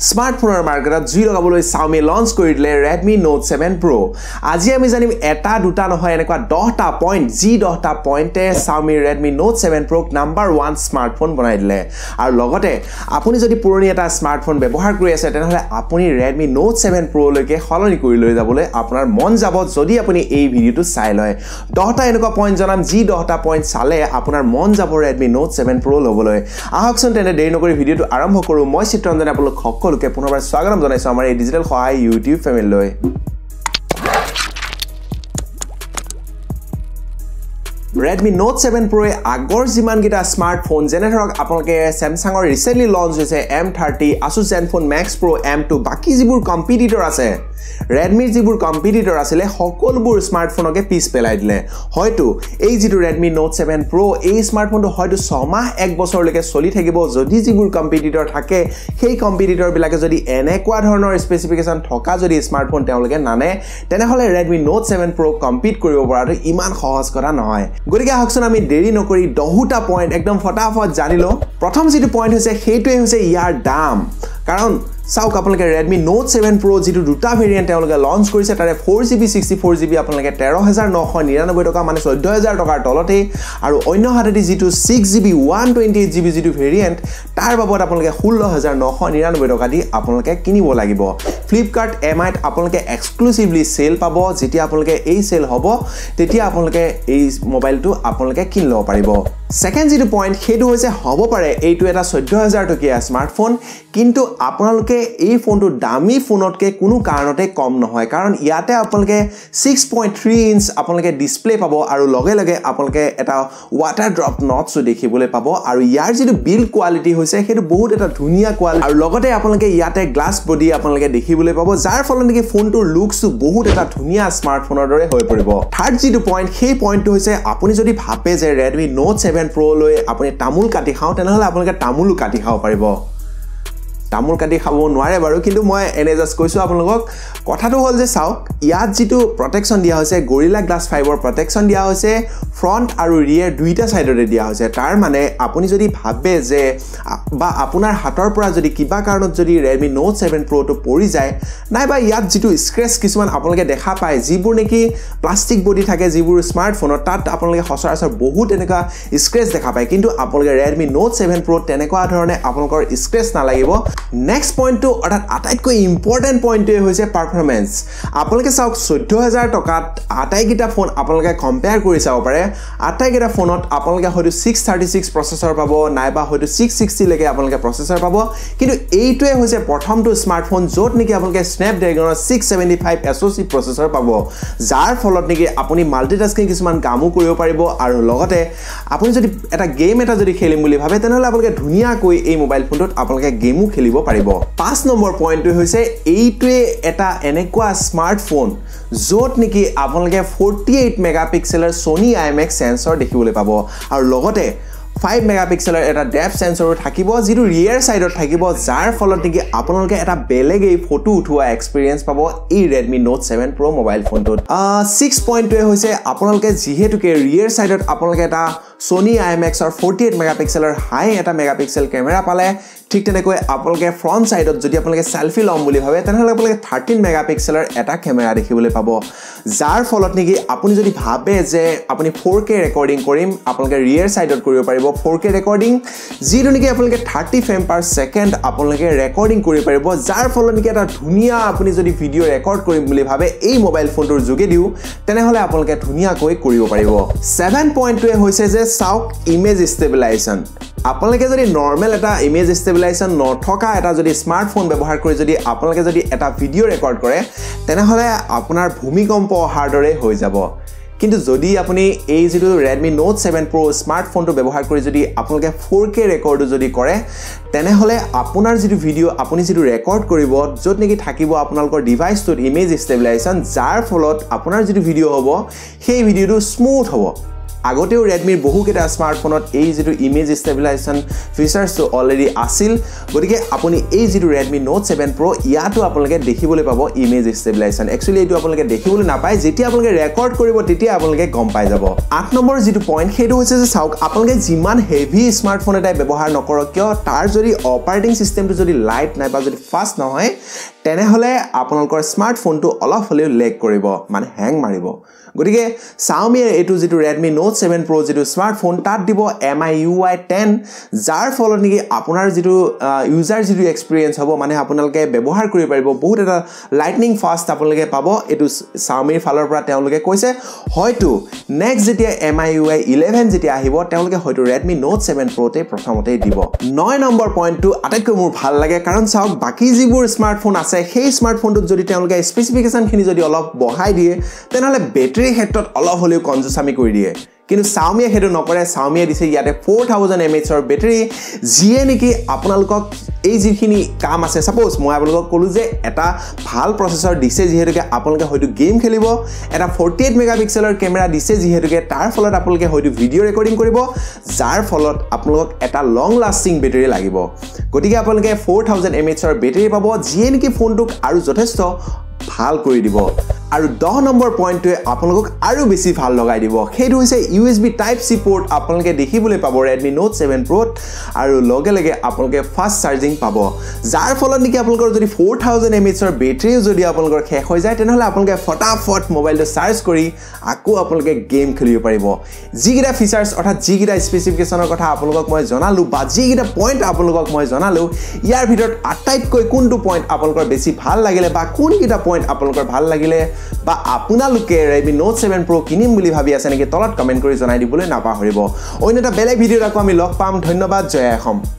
স্মাৰ্টফোনেৰ মাৰ্কেটত জুই লগাবলৈ Xiaomi লঞ্চ কৰি দিলে Redmi Note 7 Pro আজি আমি জানিম এটা দুটা নহয় এনেকুৱা 10টা পইণ্ট যি 10টা পইণ্টে Xiaomi Redmi Note 7 Pro number 1 smartphone বনাই দিলে আৰু লগতে আপুনি যদি পুৰণি এটা স্মাৰ্টফোন ব্যৱহাৰ কৰি আছে তেনেহলে আপুনি Redmi Note 7 Pro লৈকে সলনি কৰি লৈ যাবলৈ আপোনাৰ মন যাব যদি আপুনি এই ভিডিওটো চাই লয় 10টা এনেকুৱা পইণ্ট জনাম যি 10টা পইণ্ট চালে আপোনাৰ মন যাব Redmi Note 7 Pro লবলৈ আহকচোন তেনে দেৰি নকৰি ভিডিওটো আৰম্ভ কৰো মই চিত্ৰঞ্জন আপোনালোক সকলোকে পুনৰবাৰ স্বাগতম জনাইছো আমাৰ এই ডিজিটেল সহায় YouTube ফেমিলি লৈ Redmi Note 7 Pro আগৰ জিমান গিটা স্মাৰ্টফোন যেনে ধৰক আপোনালোকে Samsung ৰ ৰিসেন্টলি লঞ্চ হৈছে M30 Asus ZenFone Max Pro M2 বাকি যিবোৰ কম্পিটিটৰ আছে Redmi যিবোৰ কম্পিটিটৰ আছিল সকলোবোৰ স্মার্টফোনকে পিছ পেলাই দিলে হয়তো এই যিটো Redmi Note 7 Pro এই স্মার্টফোনটো হয়তো 6 মাহ 1 বছৰলৈকে চলি থাকিব যদি যিবোৰ কম্পিটিটৰ থাকে সেই কম্পিটিটৰ বিলাকে যদি এনেকুৱা ধৰণৰ স্পেসিফিকেশন থকা যদি স্মাৰ্টফোন তেওঁলোকে নানে তেনেহলে Redmi Note 7 Pro কম্পিট কৰিব পৰাটো ইমান সহজ কথা নহয় গতিকে আহকচোন আমি দেৰি নকৰি 10টা পইণ্ট একদম ফটাফট জানিলো প্ৰথম যিটো পইণ্ট হৈছে সেইটোৱে হৈছে ইয়াৰ দাম কাৰণ চাওক আপোনালোকে Redmi Note 7 Pro যিটো দুটা ভেৰিয়েন্ট তেওঁলোকে লঞ্চ কৰিছে তাৰে 4GB 64GB আপোনালোকে 13999 টকা মানে 14000 টকাৰ তলতে আৰু অন্য হাতেদি যিটো 6GB 128GB যিটো ভেৰিয়েন্ট তাৰ বাবদ আপোনালোকে 16999 টকা দি আপোনালোকে কিনিব লাগিব Flipkart MI ত আপোনালোকে এক্সক্লুসিভলি সেল পাব যেতিয়া আপোনালোকে এই সেল হ'ব তেতিয়া আপোনালোকে এই মোবাইলটো আপোনালোকে কিনি লব পাৰিব সেকেন্ড যিটো পইণ্ট সেইটো হৈছে হ'ব পাৰে এইটো এটা 14000 টকীয়া স্মাৰ্টফোন কিন্তু আপোনালোকে এই ফোনটো দামী ফোনতকে কোনো কাৰণতে কম নহয় কাৰণ ইয়াতে আপোনালোকে 6.3 ইঞ্চ আপোনালোকে ডিসপ্লে পাব আৰু লগে লগে আপোনালোকে এটা ওয়াটাৰ ড্ৰপ নটছ দেখিবলৈ পাব আৰু ইয়াৰ যিটো বিল্ড কোৱালিটি হৈছে সেইটো বহুত এটা ধুনীয়া কোৱালিটি আৰু লগতে আপোনালোকে ইয়াতে গ্লাছ বডি আপোনালোকে দেখিবলৈ পাব যাৰ ফলত নেকি ফোনটোৰ লুকস বহুত এটা ধুনীয়া স্মাৰ্টফোনৰ দৰে হৈ পৰিব থাৰ্ড যিটো পইণ্ট সেই পইণ্টটো হৈছে আপুনি যদি ভাবে যে Redmi Note 7 Pro লৈ আপুনি তামুল কাটি খাও তেনেহলে আপোনালোকে তামুল কাটি খাব পাৰিব তামুল কাটি খাব নোৱাৰে বাৰু কিন্তু মই এনে জাস্ট কৈছো আপোনালোকক কথাটো হল যে চাওক ইয়াত যিটো প্ৰটেকচন দিয়া হৈছে Gorilla Glass 5 ৰ প্ৰটেকচন দিয়া হৈছে ফ্ৰন্ট আৰু ৰিয়াৰ দুইটা সাইডতে দিয়া হৈছে তাৰ মানে আপুনি যদি ভাবে যে বা আপোনাৰ হাতৰ পৰা যদি কিবা কাৰণত যদি Redmi Note 7 Pro টো পৰি যায় নাইবা ইয়াত যিটো স্ক্ৰেচ কিছুমান আপোনালোকে দেখা পায় যিবোৰ নেকি প্লাষ্টিক বডি থাকে যিবোৰ স্মাৰ্টফোনত তাত আপোনালোকে সচৰাচৰ বহুত এনেকা স্ক্ৰেচ দেখা পায় কিন্তু আপোনালোকে Redmi Note 7 Pro তেনেকুৱা ধৰণে আপোনালোকৰ স্ক্ৰেচ নালাগিব নেক্সট পইণ্ট টু অৰ্থাৎ আটাইতকৈ ইম্পৰ্টেন্ট পইণ্টটো হৈছে পাৰফৰমেন্স আপোনালোকে চাওক 14000 টকাত আটাইকেইটা ফোন আপোনালোকে কম্পেয়াৰ কৰি চাব পাৰে আটাইকেইটা ফোনত আপোনালোকে হয়তো 636 প্ৰসেসৰ পাব নাইবা হয়তো 660 লৈকে আপোনালোকে প্ৰসেসৰ পাব কিন্তু এইটোৱে হৈছে প্ৰথমটো স্মাৰ্টফোন য'ত নেকি আপোনালোকে Snapdragon 675 SoC প্ৰসেসৰ পাব যাৰ ফলত নেকি আপুনি মাল্টিটাস্কিং কিছুমান কামো কৰিব পাৰিব আৰু লগতে আপুনি যদি এটা গেম এটা যদি খেলিম বুলি ভাবে তেনেহলে আপোনালোকে ধুনীয়াকৈ এই মোবাইল ফোনটোত আপোনালোকে গেমো খেলিব পাৰিব 5 নম্বৰ পইণ্টটো হৈছে এইটোৱে এটা এনেকুৱা স্মাৰ্টফোন য'ত নেকি আপোনালোকে 48 মেগাপিক্সেলৰ Sony IMX সেন্সৰ দেখিবলৈ পাব আৰু লগতে 5 মেগাপিক্সেলৰ এটা ডেপথ সেন্সৰ থাকিব যিটো ৰিয়াৰ সাইডত থাকিব যাৰ ফলত নেকি আপোনালোকে এটা বেলেগ এই ফটো উঠোৱা এক্সপেৰিয়েন্স পাব এই Redmi Note 7 Pro মোবাইল ফোনটোত 6 পইণ্টটোৱে হৈছে আপোনালোকে যিহেতুকে ৰিয়াৰ সাইডত আপোনালোকে এটা Sony IMX or 48 মেগাপিক্সেলৰ হাই এটা মেগাপিক্সেল ক্যামেৰা পালে ঠিক তেনেকৈ আপোনালোকে ফ্ৰন্ট সাইডত যদি আপোনালোকে সেলফি লম বুলি ভাবে তেনেহলে আপোনালোকে 13 মেগাপিক্সেলৰ এটা ক্যামেৰা দেখিবলৈ পাব যাৰ ফলত নেকি আপুনি যদি ভাবে যে আপুনি 4K ৰেকৰ্ডিং কৰিম আপোনালোকে ৰিয়াৰ সাইডত কৰিব পাৰিব 4K ৰেকৰ্ডিং যিটো নেকি আপোনালোকে 30 ফ্ৰেম পাৰ সেকেন্ড আপোনালোকে ৰেকৰ্ডিং কৰিব পাৰিব যাৰ ফলত নেকি এটা ধুনীয়া আপুনি যদি ভিডিও ৰেকৰ্ড কৰিম বুলি ভাবে এই মোবাইল ফোনটোৰ যোগেদিও তেনেহলে আপোনালোকে ধুনীয়াকৈ কৰিব পাৰিব 7 পইণ্টটোৱে হৈছে যে সাউক ইমেজ ষ্টেবিলাইজেশন আপোনালোকে যদি নৰমাল এটা ইমেজ ষ্টেবিলাইজেশন নথকা এটা যদি স্মাৰ্টফোন ব্যৱহাৰ কৰি যদি আপোনালোকে যদি এটা ভিডিও ৰেকৰ্ড কৰে তেনেহলে আপোনাৰ ভূমিকম্প অহাৰ দৰে হৈ যাব কিন্তু যদি আপুনি এই যিটো Redmi Note 7 Pro স্মার্টফোনটো ব্যৱহাৰ কৰি যদি আপোনালোকে 4K ৰেকৰ্ডো যদি কৰে তেনেহলে আপোনাৰ যিটো ভিডিও আপুনি যিটো ৰেকৰ্ড কৰিব য'ত নেকি থাকিব আপোনালোকৰ ডিভাইসটোত ইমেজ ষ্টেবিলাইজেশন যাৰ ফলত আপোনাৰ যিটো ভিডিও হ'ব সেই ভিডিওটো স্মুথ হ'ব আগতেও Redmi বহুকেইটা স্মাৰ্টফোনত এই যেটো ইমেজ ষ্টেবিলাইজেশ্যন ফিচাৰটো অলৰেডি আছিল গতিকে আপুনি এই যেটো Redmi Note 7 Pro ইয়াতো আপোনালোকে দেখিবলৈ পাব ইমেজ ষ্টেবিলাইজেশ্যন একচুয়ালি এটো আপোনালোকে দেখিবলৈ নাপায় যেতিয়া আপোনালোকে ৰেকৰ্ড কৰিব তেতিয়া আপোনালোকে গম পাই যাব 8 নম্বৰ যেটো পইণ্ট সেইটো হৈছে যে চাওক আপোনালোকে যিমান হেভি স্মাৰ্টফোন এটা ব্যৱহাৰ নকৰক কিয় তাৰ যদি অপাৰেটিং সিস্টেমটো যদি লাইট নাই বা যদি ফাষ্ট নহয় তেনেহলে আপোনালোকৰ স্মাৰ্টফোনটো অলপ হলেও লেগ কৰিব মানে হ্যাং মাৰিব গতিকে Xiaomi এটো যেটো Redmi Note 7 Pro যেটো স্মাৰ্টফোন তাত দিব MIUI 10 যাৰ ফলত নেকি আপোনাৰ যেটো ইউজাৰ যেটো এক্সপেৰিয়েন্স হ'ব মানে আপোনালোকে ব্যৱহাৰ কৰিব পাৰিব বহুত এটা লাইটনিং ফাষ্ট আপোনালোকে পাব এটো Xiaomi ফালৰ পৰা তেওঁলোকে কৈছে হয়তো নেক্সট যেতিয়া MIUI 11 যেতিয়া আহিব তেওঁলোকে হয়তো Redmi Note 7 Pro তে প্ৰথমতে দিব 9 নম্বৰ পইণ্টটো আটাইতকৈ মোৰ ভাল লাগে কাৰণ চাওক বাকি যিবোৰ স্মাৰ্টফোন আছে সেই স্মাৰ্টফোনটোত যদি তেওঁলোকে স্পেসিফিকেশন খিনি যদি অলপ বঢ়াই দিয়ে তেনেহলে বেটাৰি ক্ষেত্ৰত অলপ হলেও কনজুচামি কৰি দিয়ে কিন্তু Xiaomi হেটো নকৰে Xiaomi দিছে ইয়াতে 4000 mAh ৰ বেটাৰি যিয়ে নেকি আপোনালোকক এই যিখিনি কাম আছে সাপোজ মই আপোনালোকক কলো যে এটা ভাল প্ৰসেসৰ দিছে যিহেতুকে আপোনালোকে হয়তো গেম খেলিব এটা 48 মেগাপিক্সেলৰ কেমেৰা দিছে যিহেতুকে তাৰ ফলত আপোনালোকে হয়তো ভিডিও ৰেকৰ্ডিং কৰিব যাৰ ফলত আপোনালোকক এটা লং লাস্টিং বেটাৰি লাগিব গতিকে আপোনালোকে 4000 mAh ৰ বেটাৰি পাব যিয়ে নেকি ফোনটোক আৰু যথেষ্ট ভাল কৰি দিব আৰু 10 নম্বৰ পইণ্টটোৱে আপোনালোকক আৰু বেছি ভাল লগাই দিব সেইটো হৈছে USB টাইপ C পোৰ্ট আপোনালোকে দেখিবলৈ পাব Redmi Note 7 Pro আৰু লগে লগে আপোনালোকে ফাষ্ট চাৰ্জিং পাব যাৰ ফলত নেকি আপোনালোকৰ যদি 4000 mAh ৰ বেটাৰিও যদি আপোনালোকৰ শেষ হৈ যায় তেনেহলে আপোনালোকে ফটাফট মোবাইলটো চাৰ্জ কৰি আকৌ আপোনালোকে গেম খেলিব পাৰিব যিকিটা ফিচাৰ্স অৰ্থাৎ যিকিটা স্পেসিফিকেশনৰ কথা আপোনালোকক মই জনালো বা যিকিটা পইণ্ট আপোনালোকক মই জনালো ইয়াৰ ভিতৰত আটাইতকৈ কোনটো পইণ্ট আপোনালোকৰ বেছি ভাল লাগিলে বা কোনকিটা পইণ্ট আপোনালোকৰ ভাল লাগিলে বা আপোনালোকে Redmi Note 7 Pro কিনিম বুলি ভাবি আছে নেকি তলত কমেন্ট কৰি জনাই দিবলৈ নাপাহৰিব অন্য এটা বেলেগ ভিডিঅ' আকৌ আমি লগ পাম ধন্যবাদ জয় অসম